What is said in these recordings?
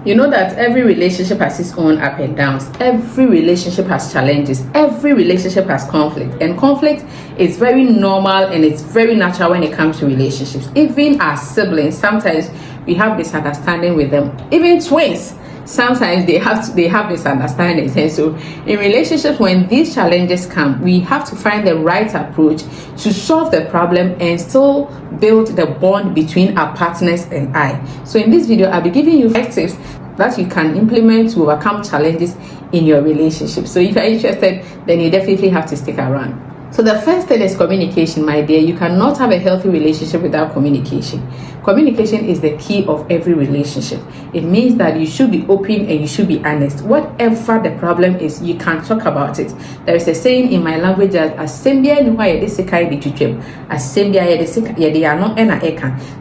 You know that every relationship has its own up and downs. Every relationship has challenges. Every relationship has conflict. And conflict is very normal and it's very natural when it comes to relationships. Even as siblings, sometimes we have misunderstanding with them. Even twins, sometimes they have misunderstandings. And so in relationships, when these challenges come, we have to find the right approach to solve the problem and still build the bond between our partners and I. So in this video, I'll be giving you 5 tips that you can implement to overcome challenges in your relationship. So if you're interested, then you definitely have to stick around. So the first thing is communication, my dear. You cannot have a healthy relationship without communication. Communication is the key of every relationship. It means that you should be open and you should be honest. Whatever the problem is, you can talk about it. There is a saying in my language that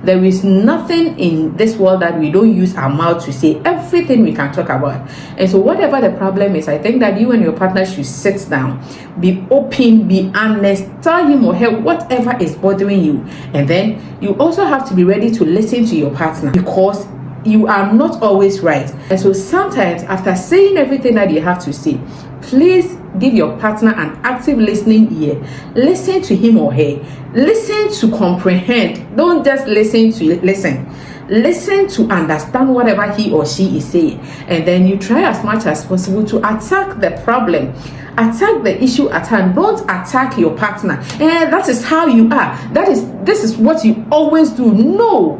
there is nothing in this world that we don't use our mouth to say. Everything we can talk about. And so whatever the problem is, I think that you and your partner should sit down, be open, be honest, tell him or her whatever is bothering you. And then you also have to be ready to listen to your partner, because you are not always right. And so sometimes after saying everything that you have to say, please give your partner an active listening ear. Listen to him or her. Listen to comprehend. Don't just listen to listen. Listen to understand whatever he or she is saying. And then you try as much as possible to attack the problem. Attack the issue at hand. Don't attack your partner. And that is how you are. This is what you always do. No.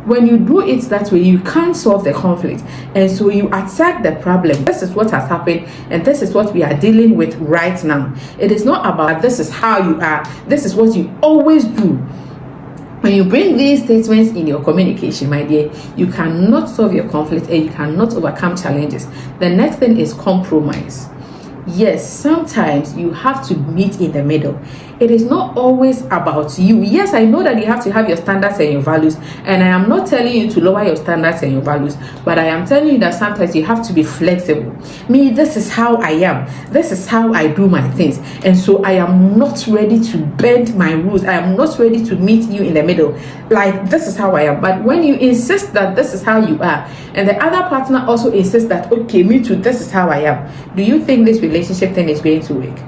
When you do it that way, you can't solve the conflict. And so you attack the problem. This is what has happened, and this is what we are dealing with right now. It is not about this is how you are. This is what you always do. When you bring these statements in your communication, my dear, you cannot solve your conflict and you cannot overcome challenges. The next thing is compromise. Yes, sometimes you have to meet in the middle. It is not always about you. Yes, I know that you have to have your standards and your values, and I am not telling you to lower your standards and your values, but I am telling you that sometimes you have to be flexible. Me, this is how I am. This is how I do my things. And so I am not ready to bend my rules. I am not ready to meet you in the middle. Like, this is how I am. But when you insist that this is how you are, and the other partner also insists that, okay, me too, this is how I am, do you think this relationship thing is going to work?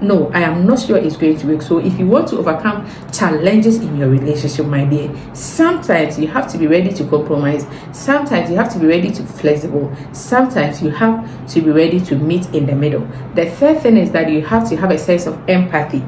No, I am not sure it's going to work. So if you want to overcome challenges in your relationship, my dear, sometimes you have to be ready to compromise. Sometimes you have to be ready to be flexible. Sometimes you have to be ready to meet in the middle. The third thing is that you have to have a sense of empathy.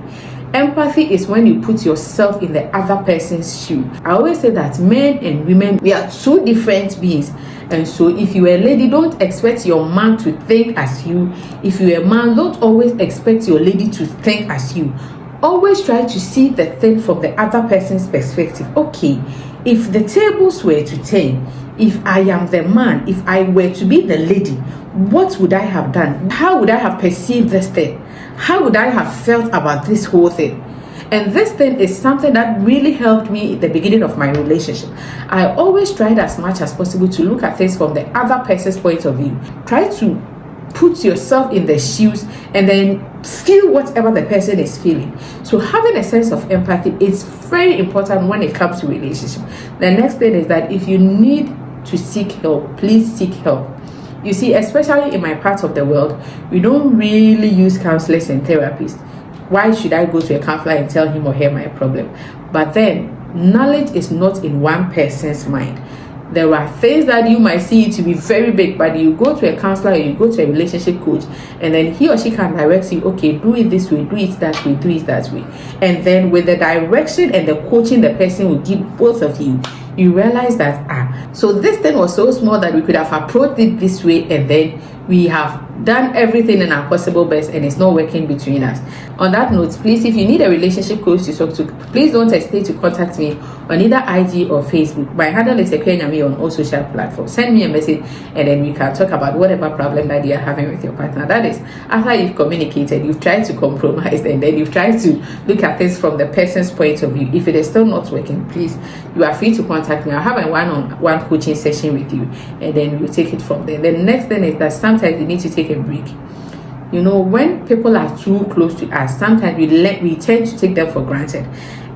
Empathy is when you put yourself in the other person's shoe. I always say that men and women, we are two different beings. And so if you're a lady, don't expect your man to think as you. If you're a man, don't always expect your lady to think as you. Always try to see the thing from the other person's perspective. Okay, if the tables were to turn, if I am the man, if I were to be the lady, what would I have done? How would I have perceived this thing? How would I have felt about this whole thing? And this thing is something that really helped me at the beginning of my relationship. I always tried as much as possible to look at things from the other person's point of view. Try to put yourself in the shoes and then feel whatever the person is feeling. So having a sense of empathy is very important when it comes to relationship. The next thing is that if you need to seek help, please seek help. You see, especially in my part of the world, we don't really use counselors and therapists. Why should I go to a counselor and tell him or her my problem? But then, knowledge is not in one person's mind. There are things that you might see to be very big, but you go to a counselor or you go to a relationship coach, and then he or she can direct you, okay, do it this way, do it that way, do it that way. And then with the direction and the coaching the person will give both of you, you realize that, so this thing was so small that we could have approached it this way, and then we have done everything in our possible best and it's not working between us. On that note, please, if you need a relationship coach to talk to, please don't hesitate to contact me on either IG or Facebook. My handle is Ekwenyame on all social platforms. Send me a message and then we can talk about whatever problem that you are having with your partner. That is, after you've communicated, you've tried to compromise, and then you've tried to look at things from the person's point of view. If it is still not working, please, you are free to contact me. I'll have a one-on-one coaching session with you, and then we'll take it from there. The next thing is that sometimes you need to take a break. You know, when people are too close to us, sometimes we tend to take them for granted.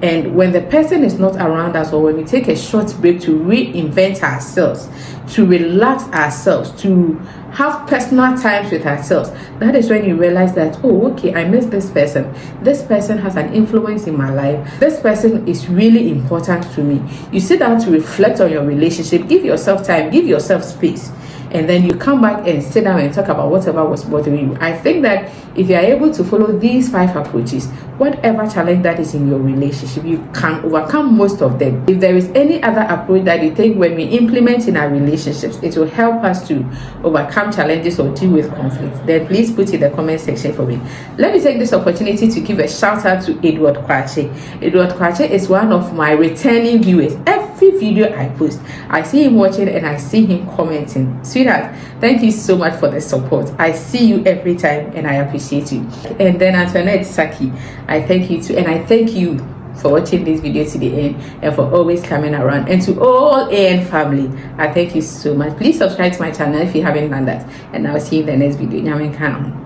And when the person is not around us, or when we take a short break to reinvent ourselves, to relax ourselves, to have personal times with ourselves, that is when you realize that, oh, okay, I miss this person. This person has an influence in my life. This person is really important to me. You sit down to reflect on your relationship, give yourself time, give yourself space, and then you come back and sit down and talk about whatever was bothering you. I think that if you are able to follow these 5 approaches, whatever challenge that is in your relationship, you can overcome most of them. If there is any other approach that you think when we implement in our relationships, it will help us to overcome challenges or deal with conflict, then please put in the comment section for me. Let me take this opportunity to give a shout out to Edward Kwache. Edward Kwache is one of my returning viewers. Every video I post, I see him watching and I see him commenting. Sweetheart, thank you so much for the support. I see you every time and I appreciate you. And then Antoinette Saki, I thank you too, and I thank you for watching this video to the end and for always coming around. And to all AN family, I thank you so much. Please subscribe to my channel if you haven't done that, and I'll see you in the next video.